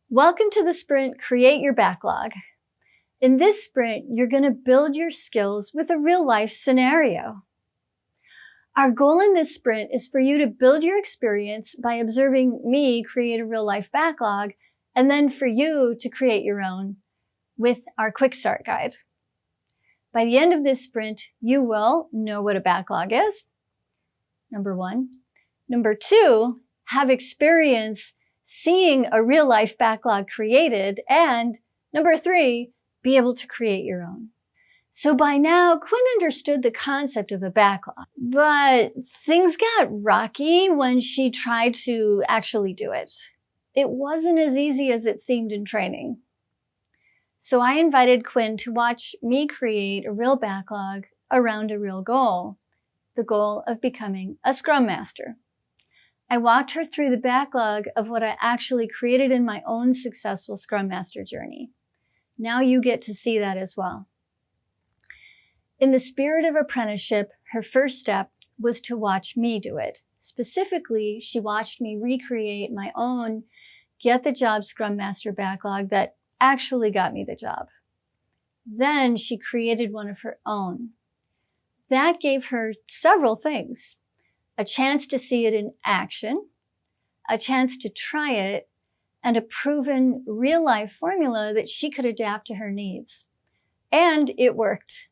Welcome to the sprint, Create Your Backlog. In this sprint, you're going to build your skills with a real-life scenario. Our goal in this sprint is for you to build your experience by observing me create a real-life backlog, and then for you to create your own with our quick start guide. By the end of this sprint, you will know what a backlog is, number one. Number two, have experience seeing a real-life backlog created, and number three, be able to create your own. So by now, Quinn understood the concept of a backlog, but things got rocky when she tried to actually do it. It wasn't as easy as it seemed in training. So I invited Quinn to watch me create a real backlog around a real goal, the goal of becoming a Scrum Master. I walked her through the backlog of what I actually created in my own successful Scrum Master journey. Now you get to see that as well. In the spirit of apprenticeship, her first step was to watch me do it. Specifically, she watched me recreate my own Get the Job Scrum Master backlog that actually got me the job. Then she created one of her own. That gave her several things: a chance to see it in action, a chance to try it, and a proven real-life formula that she could adapt to her needs. And it worked.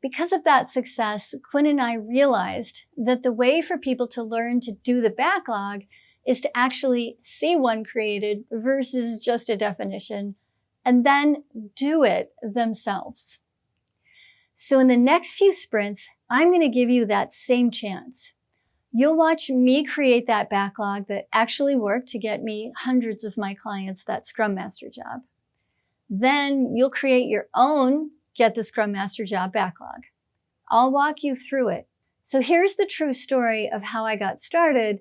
Because of that success, Quinn and I realized that the way for people to learn to do the backlog is to actually see one created versus just a definition, and then do it themselves. So in the next few sprints, I'm going to give you that same chance. You'll watch me create that backlog that actually worked to get me hundreds of my clients that Scrum Master job. Then you'll create your own Get the Scrum Master Job backlog. I'll walk you through it. So here's the true story of how I got started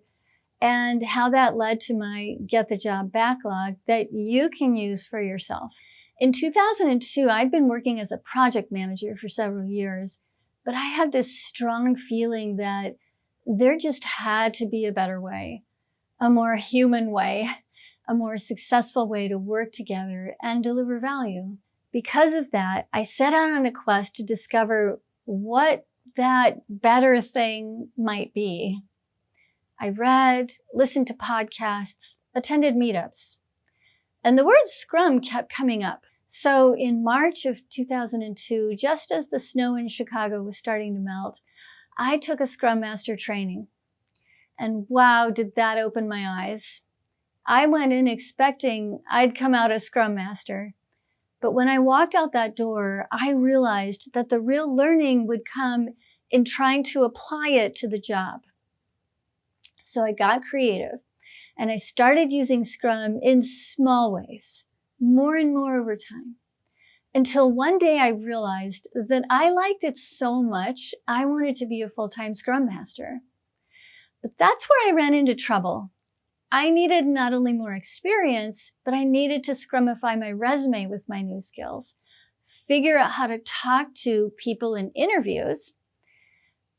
and how that led to my Get the Job backlog that you can use for yourself. In 2002, I'd been working as a project manager for several years, but I had this strong feeling that there just had to be a better way, a more human way, a more successful way to work together and deliver value. Because of that, I set out on a quest to discover what that better thing might be. I read, listened to podcasts, attended meetups, and the word Scrum kept coming up. So in March of 2002, just as the snow in Chicago was starting to melt, I took a Scrum Master training, and wow, did that open my eyes. I went in expecting I'd come out a Scrum Master, but when I walked out that door, I realized that the real learning would come in trying to apply it to the job. So I got creative, and I started using Scrum in small ways, more and more over time. Until one day I realized that I liked it so much, I wanted to be a full-time Scrum Master. But that's where I ran into trouble. I needed not only more experience, but I needed to Scrumify my resume with my new skills, figure out how to talk to people in interviews,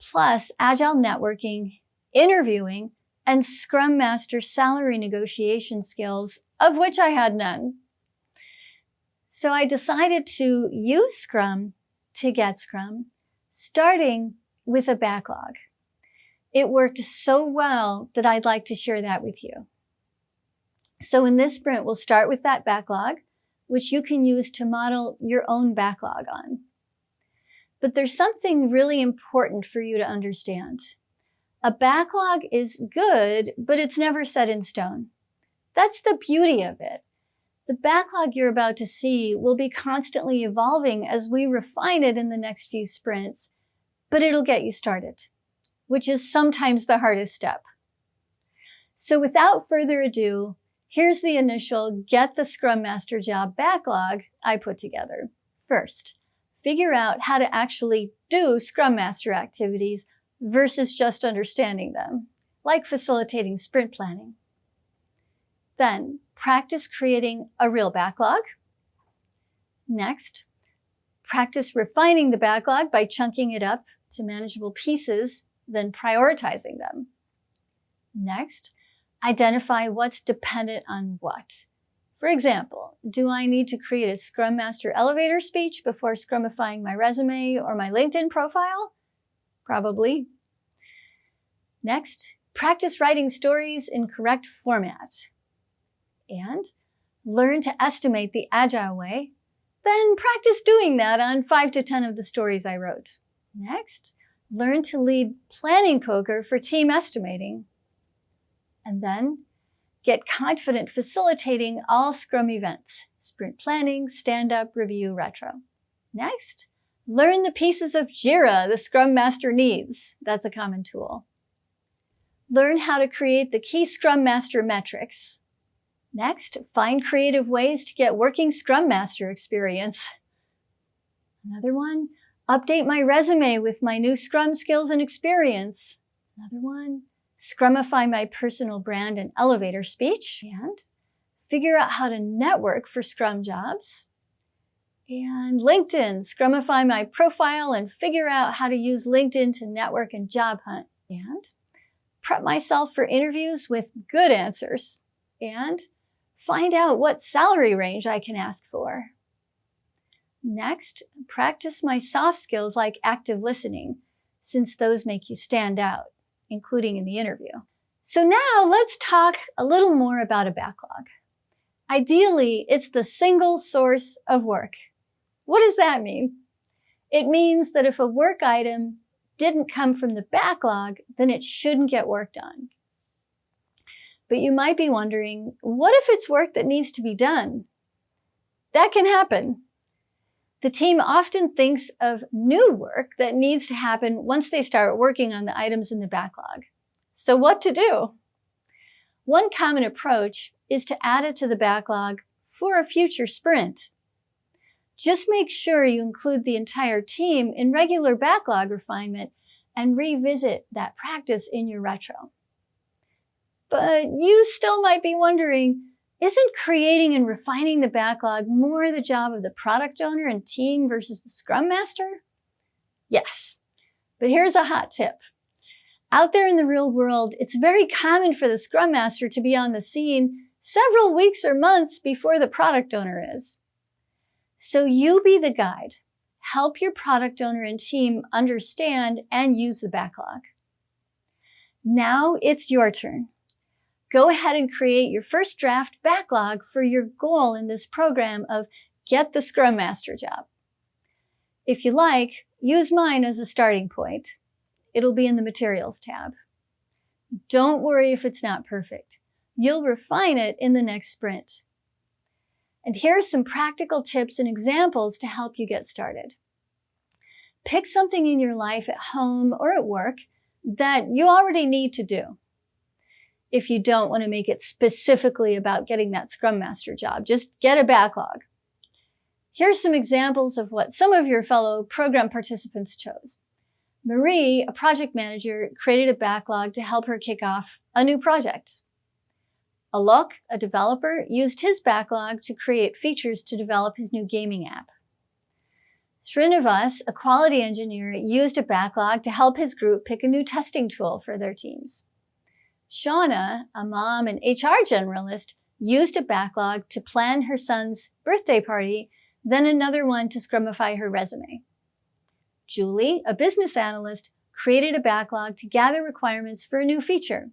plus Agile networking, interviewing, and Scrum Master salary negotiation skills, of which I had none. So I decided to use Scrum to get Scrum, starting with a backlog. It worked so well that I'd like to share that with you. So in this sprint, we'll start with that backlog, which you can use to model your own backlog on. But there's something really important for you to understand. A backlog is good, but it's never set in stone. That's the beauty of it. The backlog you're about to see will be constantly evolving as we refine it in the next few sprints, but it'll get you started, which is sometimes the hardest step. So without further ado, here's the initial Get the Scrum Master Job backlog I put together. First, figure out how to actually do Scrum Master activities versus just understanding them, like facilitating sprint planning. Then, practice creating a real backlog. Next, practice refining the backlog by chunking it up to manageable pieces, then prioritizing them. Next, identify what's dependent on what. For example, do I need to create a Scrum Master elevator speech before Scrumifying my resume or my LinkedIn profile? Probably. Next, practice writing stories in correct format. And learn to estimate the Agile way. Then practice doing that on 5 to 10 of the stories I wrote. Next, learn to lead planning poker for team estimating. And then, get confident facilitating all Scrum events, sprint planning, stand-up, review, retro. Next, learn the pieces of Jira the Scrum Master needs. That's a common tool. Learn how to create the key Scrum Master metrics. Next, find creative ways to get working Scrum Master experience. Another one, update my resume with my new Scrum skills and experience. Another one, Scrumify my personal brand and elevator speech. And figure out how to network for Scrum jobs. And LinkedIn, Scrumify my profile and figure out how to use LinkedIn to network and job hunt. And prep myself for interviews with good answers. And find out what salary range I can ask for. Next, practice my soft skills like active listening, since those make you stand out, including in the interview. So now let's talk a little more about a backlog. Ideally, it's the single source of work. What does that mean? It means that if a work item didn't come from the backlog, then it shouldn't get worked on. But you might be wondering, what if it's work that needs to be done? That can happen. The team often thinks of new work that needs to happen once they start working on the items in the backlog. So what to do? One common approach is to add it to the backlog for a future sprint. Just make sure you include the entire team in regular backlog refinement and revisit that practice in your retro. But you still might be wondering, isn't creating and refining the backlog more the job of the product owner and team versus the Scrum Master? Yes, but here's a hot tip. Out there in the real world, it's very common for the Scrum Master to be on the scene several weeks or months before the product owner is. So you be the guide. Help your product owner and team understand and use the backlog. Now it's your turn. Go ahead and create your first draft backlog for your goal in this program of Get the Scrum Master Job. If you like, use mine as a starting point. It'll be in the Materials tab. Don't worry if it's not perfect. You'll refine it in the next sprint. And here are some practical tips and examples to help you get started. Pick something in your life at home or at work that you already need to do. If you don't want to make it specifically about getting that Scrum Master job, just get a backlog. Here's some examples of what some of your fellow program participants chose. Marie, a project manager, created a backlog to help her kick off a new project. Alok, a developer, used his backlog to create features to develop his new gaming app. Srinivas, a quality engineer, used a backlog to help his group pick a new testing tool for their teams. Shauna, a mom and HR generalist, used a backlog to plan her son's birthday party, then another one to Scrumify her resume. Julie, a business analyst, created a backlog to gather requirements for a new feature.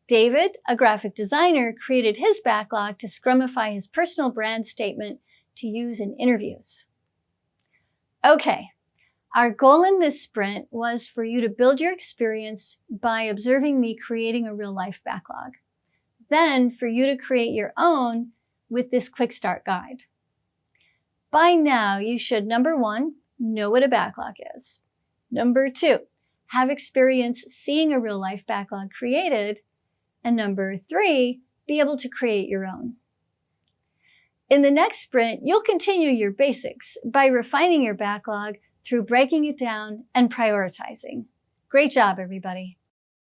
David, a graphic designer, created his backlog to Scrumify his personal brand statement to use in interviews. Okay. Our goal in this sprint was for you to build your experience by observing me creating a real-life backlog. Then for you to create your own with this quick start guide. By now, you should, number 1, know what a backlog is. Number 2, have experience seeing a real-life backlog created. And number 3, be able to create your own. In the next sprint, you'll continue your basics by refining your backlog through breaking it down and prioritizing. Great job, everybody.